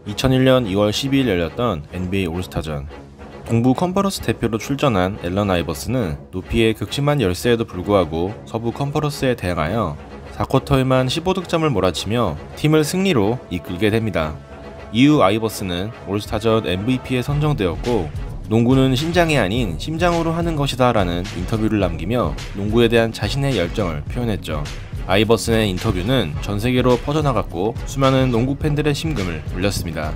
2001년 2월 12일 열렸던 NBA 올스타전. 동부 컨퍼런스 대표로 출전한 앨런 아이버스는 높이의 극심한 열세에도 불구하고 서부 컨퍼런스에 대항하여 4쿼터에만 15득점을 몰아치며 팀을 승리로 이끌게 됩니다. 이후 아이버스는 올스타전 MVP에 선정되었고, 농구는 신장이 아닌 심장으로 하는 것이다 라는 인터뷰를 남기며 농구에 대한 자신의 열정을 표현했죠. 아이버슨의 인터뷰는 전세계로 퍼져나갔고 수많은 농구 팬들의 심금을 울렸습니다.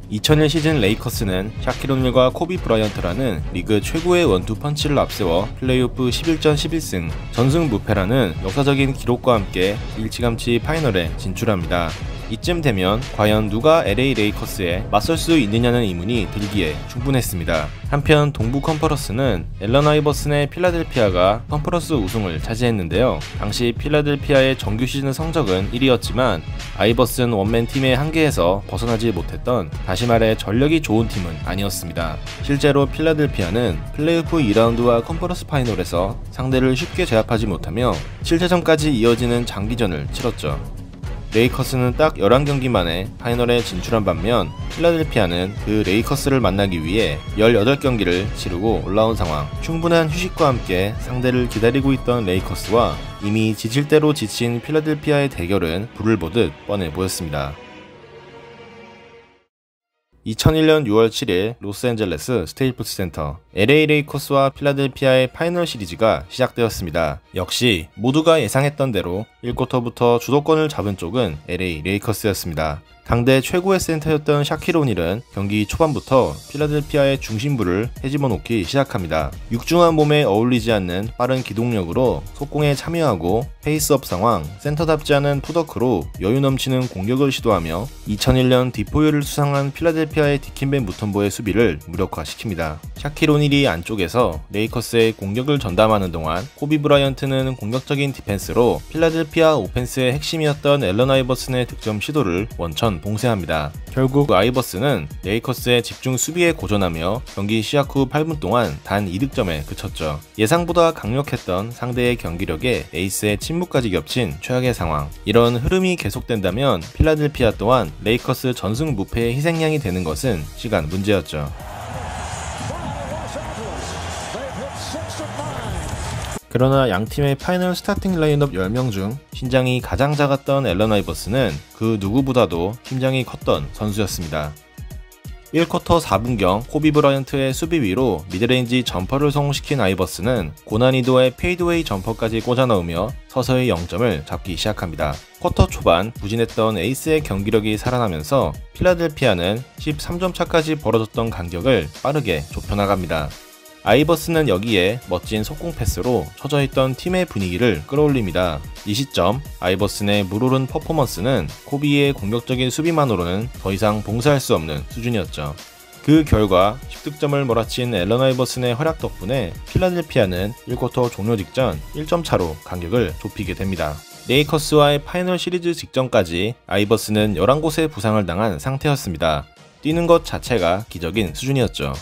(2001) 시즌 레이커스는 샤킬 오닐과 코비 브라이언트라는 리그 최고의 원투 펀치를 앞세워 플레이오프 11전 11승, 전승 무패라는 역사적인 기록과 함께 일찌감치 파이널에 진출합니다. 이쯤 되면 과연 누가 LA 레이커스에 맞설 수 있느냐는 의문이 들기에 충분했습니다. 한편 동부 컨퍼런스는 앨런 아이버슨의 필라델피아가 컨퍼런스 우승을 차지했는데요. 당시 필라델피아의 정규 시즌 성적은 1위였지만 아이버슨 원맨 팀의 한계에서 벗어나지 못했던, 다시 말해 전력이 좋은 팀은 아니었습니다. 실제로 필라델피아는 플레이오프 2라운드와 컨퍼런스 파이널에서 상대를 쉽게 제압하지 못하며 7차전까지 이어지는 장기전을 치렀죠. 레이커스는 딱 11경기 만에 파이널에 진출한 반면 필라델피아는 그 레이커스를 만나기 위해 18경기를 치르고 올라온 상황. 충분한 휴식과 함께 상대를 기다리고 있던 레이커스와 이미 지칠 대로 지친 필라델피아의 대결은 불을 보듯 뻔해 보였습니다. 2001년 6월 7일 로스앤젤레스 스테이플스 센터, LA 레이커스와 필라델피아의 파이널 시리즈가 시작되었습니다. 역시 모두가 예상했던 대로 1쿼터부터 주도권을 잡은 쪽은 LA 레이커스였습니다. 당대 최고의 센터였던 샤킬 오닐은 경기 초반부터 필라델피아의 중심부를 헤집어 놓기 시작합니다. 육중한 몸에 어울리지 않는 빠른 기동력으로 속공에 참여하고 페이스업 상황, 센터답지 않은 푸더크로 여유 넘치는 공격을 시도하며 2001년 디포유를 수상한 필라델피아의 디킨벤 무턴보의 수비를 무력화시킵니다. 샤킬 오닐이 안쪽에서 레이커스의 공격을 전담하는 동안 코비 브라이언트는 공격적인 디펜스로 필라델피아 오펜스의 핵심이었던 앨런 아이버슨의 득점 시도를 원천 봉쇄합니다. 결국 아이버슨은 레이커스의 집중 수비에 고전하며 경기 시작 후 8분 동안 단 2득점에 그쳤죠. 예상보다 강력했던 상대의 경기력에 에이스의 침묵까지 겹친 최악의 상황. 이런 흐름이 계속된다면 필라델피아 또한 레이커스 전승 무패의 희생양이 되는 것은 시간 문제였죠. 그러나 양팀의 파이널 스타팅 라인업 10명 중 신장이 가장 작았던 앨런 아이버슨은 그 누구보다도 심장이 컸던 선수였습니다. 1쿼터 4분경 코비 브라이언트의 수비 위로 미드레인지 점퍼를 성공시킨 아이버슨은 고난이도의 페이드웨이 점퍼까지 꽂아 넣으며 서서히 0점을 잡기 시작합니다. 쿼터 초반 부진했던 에이스의 경기력이 살아나면서 필라델피아는 13점 차까지 벌어졌던 간격을 빠르게 좁혀나갑니다. 아이버슨은 여기에 멋진 속공 패스로 처져있던 팀의 분위기를 끌어올립니다. 이 시점 아이버슨의 물오른 퍼포먼스는 코비의 공격적인 수비만으로는 더 이상 봉사할 수 없는 수준이었죠. 그 결과 10득점을 몰아친 앨런 아이버슨의 활약 덕분에 필라델피아는 1쿼터 종료 직전 1점 차로 간격을 좁히게 됩니다. 레이커스와의 파이널 시리즈 직전까지 아이버슨은 11곳의 부상을 당한 상태였습니다. 뛰는 것 자체가 기적인 수준이었죠.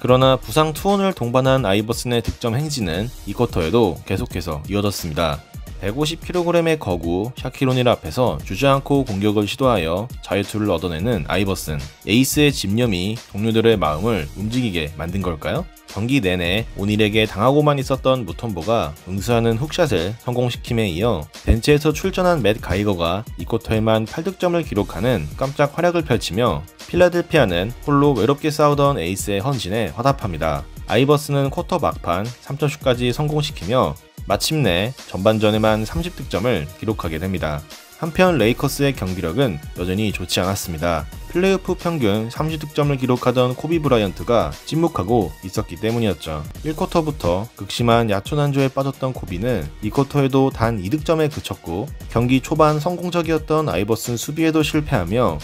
그러나 부상 투혼을 동반한 아이버슨의 득점 행진은 2쿼터에도 계속해서 이어졌습니다. 150kg의 거구 샤킬 오닐 앞에서 주저앉고 공격을 시도하여 자유투를 얻어내는 아이버슨. 에이스의 집념이 동료들의 마음을 움직이게 만든 걸까요? 경기 내내 오닐에게 당하고만 있었던 무턴보가 응수하는 훅샷을 성공시킴에 이어 벤치에서 출전한 맷 가이거가 2쿼터에만 8득점을 기록하는 깜짝 활약을 펼치며 필라델피아는 홀로 외롭게 싸우던 에이스의 헌신에 화답합니다. 아이버슨은 쿼터 막판 3점슛까지 성공시키며 마침내 전반전에만 30득점을 기록하게 됩니다. 한편 레이커스의 경기력은 여전히 좋지 않았습니다. 플레이오프 평균 30득점을 기록하던 코비 브라이언트가 침묵하고 있었기 때문이었죠. 1쿼터부터 극심한 야투난조에 빠졌던 코비는 2쿼터에도 단 2득점에 그쳤고 경기 초반 성공적이었던 아이버슨 수비에도 실패하며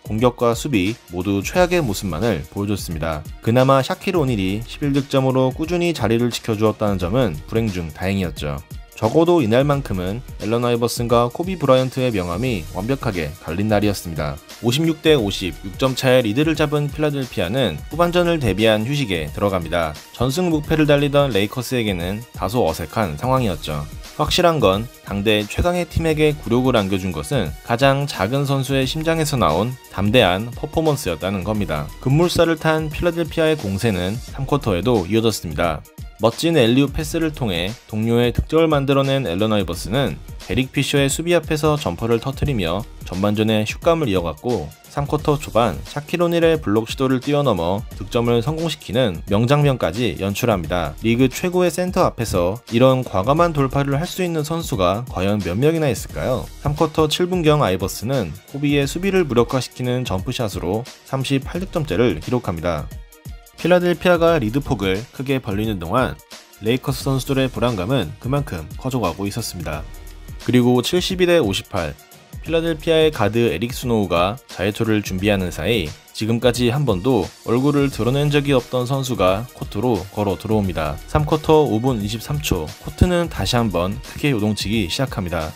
공격과 수비 모두 최악의 모습만을 보여줬습니다. 그나마 샤킬 오닐이 11득점으로 꾸준히 자리를 지켜주었다는 점은 불행 중 다행이었죠. 적어도 이날만큼은 앨런 아이버슨과 코비 브라이언트의 명암이 완벽하게 갈린 날이었습니다. 56대 50, 6점 차의 리드를 잡은 필라델피아는 후반전을 대비한 휴식에 들어갑니다. 전승 무패를 달리던 레이커스에게는 다소 어색한 상황이었죠. 확실한 건 당대 최강의 팀에게 굴욕을 안겨준 것은 가장 작은 선수의 심장에서 나온 담대한 퍼포먼스였다는 겁니다. 급물살을 탄 필라델피아의 공세는 3쿼터에도 이어졌습니다. 멋진 엘리웁 패스를 통해 동료의 득점을 만들어낸 앨런 아이버스는 데릭 피셔의 수비 앞에서 점퍼를 터뜨리며 전반전에 슛감을 이어갔고 3쿼터 초반 샤킬 오닐의 블록 시도를 뛰어넘어 득점을 성공시키는 명장면까지 연출합니다. 리그 최고의 센터 앞에서 이런 과감한 돌파를 할 수 있는 선수가 과연 몇 명이나 있을까요? 3쿼터 7분경 아이버스는 코비의 수비를 무력화시키는 점프샷으로 38득점째를 기록합니다. 필라델피아가 리드폭을 크게 벌리는 동안 레이커스 선수들의 불안감은 그만큼 커져가고 있었습니다. 그리고 72대 58, 필라델피아의 가드 에릭 스노우가 자유투를 준비하는 사이 지금까지 한 번도 얼굴을 드러낸 적이 없던 선수가 코트로 걸어 들어옵니다. 3쿼터 5분 23초, 코트는 다시 한번 크게 요동치기 시작합니다.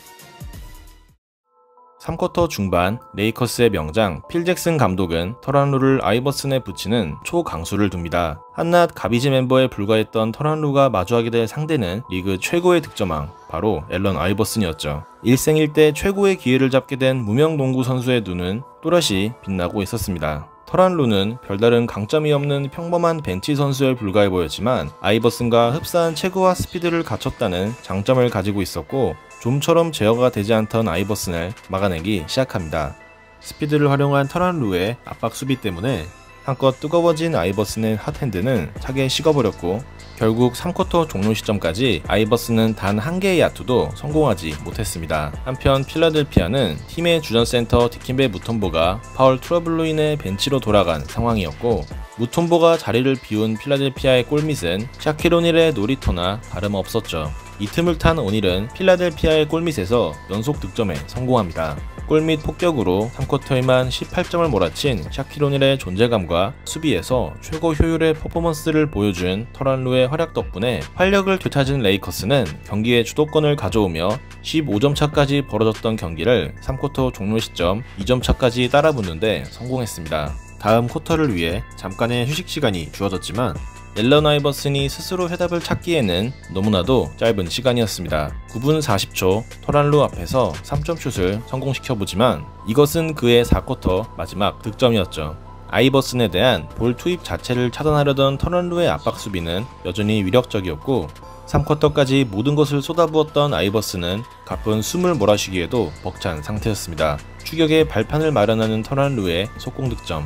3쿼터 중반 레이커스의 명장 필 잭슨 감독은 터란루를 아이버슨에 붙이는 초강수를 둡니다. 한낱 가비지 멤버에 불과했던 터란루가 마주하게 될 상대는 리그 최고의 득점왕 바로 앨런 아이버슨이었죠. 일생일대 최고의 기회를 잡게 된 무명 농구 선수의 눈은 또렷이 빛나고 있었습니다. 터란루는 별다른 강점이 없는 평범한 벤치 선수에 불과해 보였지만 아이버슨과 흡사한 체구와 스피드를 갖췄다는 장점을 가지고 있었고 좀처럼 제어가 되지 않던 아이버슨을 막아내기 시작합니다. 스피드를 활용한 터란루의 압박 수비 때문에 한껏 뜨거워진 아이버슨의 핫핸드는 차게 식어버렸고 결국 3쿼터 종료 시점까지 아이버슨은 단 한 개의 야투도 성공하지 못했습니다. 한편 필라델피아는 팀의 주전 센터 디킨베 무톰보가 파울 트러블로 인해 벤치로 돌아간 상황이었고 무톰보가 자리를 비운 필라델피아의 골밑은 샤킬 오닐의 놀이터나 다름없었죠. 이 틈을 탄 오닐은 필라델피아의 골밑에서 연속 득점에 성공합니다. 골밑 폭격으로 3쿼터에만 18점을 몰아친 샤킬 오닐의 존재감과 수비에서 최고 효율의 퍼포먼스를 보여준 터란루의 활약 덕분에 활력을 되찾은 레이커스는 경기의 주도권을 가져오며 15점 차까지 벌어졌던 경기를 3쿼터 종료 시점 2점 차까지 따라붙는데 성공했습니다. 다음 쿼터를 위해 잠깐의 휴식 시간이 주어졌지만 앨런 아이버슨이 스스로 해답을 찾기에는 너무나도 짧은 시간이었습니다. 9분 40초 터란루 앞에서 3점슛을 성공시켜보지만 이것은 그의 4쿼터 마지막 득점이었죠. 아이버슨에 대한 볼 투입 자체를 차단하려던 터란루의 압박 수비는 여전히 위력적이었고 3쿼터까지 모든 것을 쏟아부었던 아이버슨은 가쁜 숨을 몰아쉬기에도 벅찬 상태였습니다. 추격의 발판을 마련하는 터란루의 속공 득점.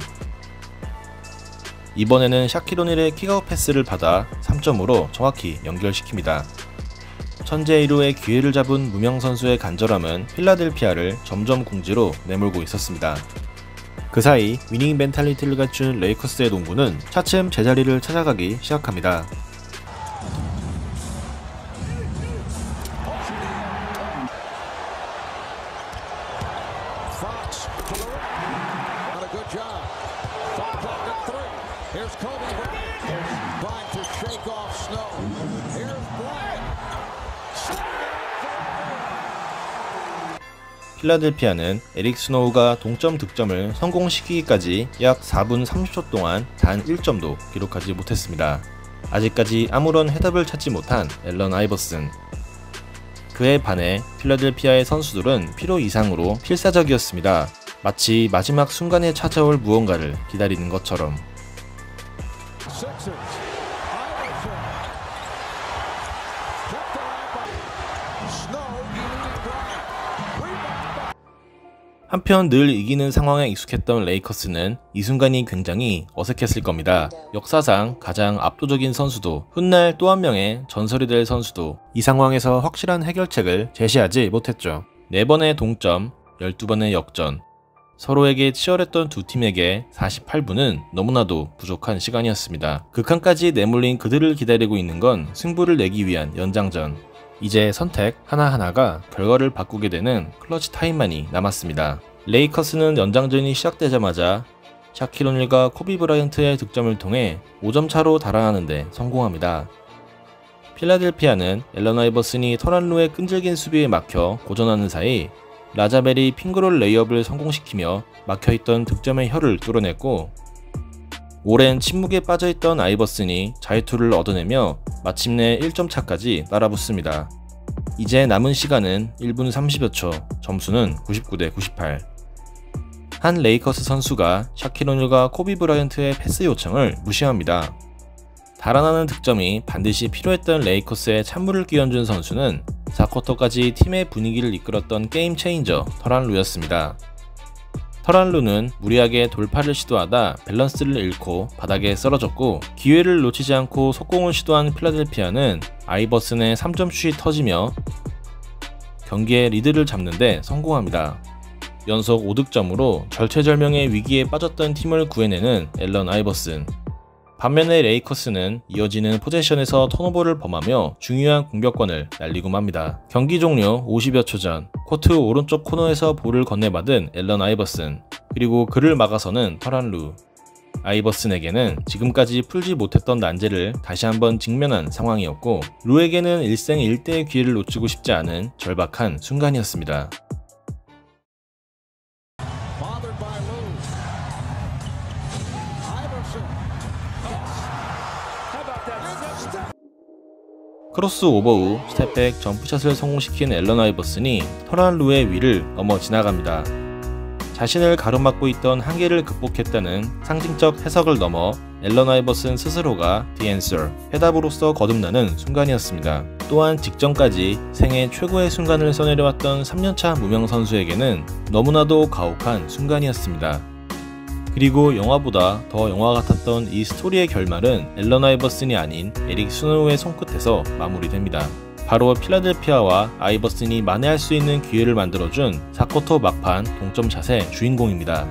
이번에는 샤킬 오닐의 킥아웃 패스를 받아 3점으로 정확히 연결시킵니다. 천재 1호의 기회를 잡은 무명 선수의 간절함은 필라델피아를 점점 궁지로 내몰고 있었습니다. 그 사이 위닝 멘탈리티를 갖춘 레이커스의 농구는 차츰 제자리를 찾아가기 시작합니다. 필라델피아는 에릭 스노우가 동점 득점을 성공시키기까지 약 4분 30초 동안 단 1점도 기록하지 못했습니다. 아직까지 아무런 해답을 찾지 못한 앨런 아이버슨. 그에 반해 필라델피아의 선수들은 필요 이상으로 필사적이었습니다. 마치 마지막 순간에 찾아올 무언가를 기다리는 것처럼. 한편 늘 이기는 상황에 익숙했던 레이커스는 이 순간이 굉장히 어색했을 겁니다. 역사상 가장 압도적인 선수도 훗날 또 한 명의 전설이 될 선수도 이 상황에서 확실한 해결책을 제시하지 못했죠. 4번의 동점, 12번의 역전. 서로에게 치열했던 두 팀에게 48분은 너무나도 부족한 시간이었습니다. 극한까지 내몰린 그들을 기다리고 있는 건 승부를 내기 위한 연장전. 이제 선택 하나하나가 결과를 바꾸게 되는 클러치 타임만이 남았습니다. 레이커스는 연장전이 시작되자마자 샤킬 오닐과 코비 브라이언트의 득점을 통해 5점 차로 달아나는 데 성공합니다. 필라델피아는 앨런 아이버슨이 터란루의 끈질긴 수비에 막혀 고전하는 사이 라자벨이 핑크롤 레이업을 성공시키며 막혀있던 득점의 혀를 뚫어냈고 오랜 침묵에 빠져있던 아이버슨이 자유투를 얻어내며 마침내 1점 차까지 따라붙습니다. 이제 남은 시간은 1분 30여 초, 점수는 99대 98. 한 레이커스 선수가 샤킬 오닐과 코비 브라이언트의 패스 요청을 무시합니다. 달아나는 득점이 반드시 필요했던 레이커스에 찬물을 끼얹은 선수는 4쿼터까지 팀의 분위기를 이끌었던 게임 체인저 터란 루였습니다. 터란 루는 무리하게 돌파를 시도하다 밸런스를 잃고 바닥에 쓰러졌고, 기회를 놓치지 않고 속공을 시도한 필라델피아는 아이버슨의 3점슛이 터지며 경기의 리드를 잡는 데 성공합니다. 연속 5득점으로 절체절명의 위기에 빠졌던 팀을 구해내는 앨런 아이버슨. 반면에 레이커스는 이어지는 포제션에서 턴오버를 범하며 중요한 공격권을 날리고 맙니다. 경기 종료 50여 초 전, 코트 오른쪽 코너에서 볼을 건네받은 앨런 아이버슨, 그리고 그를 막아서는 터란 루. 아이버슨에게는 지금까지 풀지 못했던 난제를 다시 한번 직면한 상황이었고, 루에게는 일생일대의 기회를 놓치고 싶지 않은 절박한 순간이었습니다. 크로스오버 후 스텝백 점프샷을 성공시킨 앨런 아이버슨이 터란 루의 위를 넘어 지나갑니다. 자신을 가로막고 있던 한계를 극복했다는 상징적 해석을 넘어 앨런 아이버슨 스스로가 The Answer, 해답으로서 거듭나는 순간이었습니다. 또한 직전까지 생애 최고의 순간을 써내려왔던 3년차 무명 선수에게는 너무나도 가혹한 순간이었습니다. 그리고 영화보다 더 영화 같았던 이 스토리의 결말은 앨런 아이버슨이 아닌 에릭 스노우의 손끝에서 마무리됩니다. 바로 필라델피아와 아이버슨이 만회할 수 있는 기회를 만들어준 4쿼터 막판 동점샷의 주인공입니다.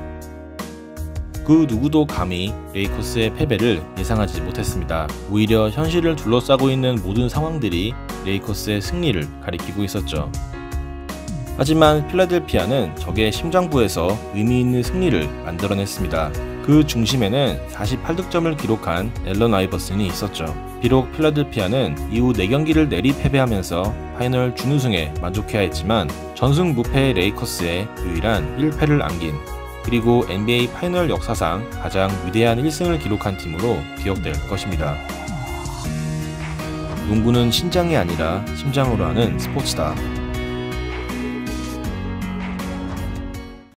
그 누구도 감히 레이커스의 패배를 예상하지 못했습니다. 오히려 현실을 둘러싸고 있는 모든 상황들이 레이커스의 승리를 가리키고 있었죠. 하지만 필라델피아는 적의 심장부에서 의미 있는 승리를 만들어냈습니다. 그 중심에는 48득점을 기록한 앨런 아이버슨이 있었죠. 비록 필라델피아는 이후 4경기를 내리 패배하면서 파이널 준우승에 만족해야 했지만 전승 무패의 레이커스의 유일한 1패를 안긴, 그리고 NBA 파이널 역사상 가장 위대한 1승을 기록한 팀으로 기억될 것입니다. 농구는 신장이 아니라 심장으로 하는 스포츠다.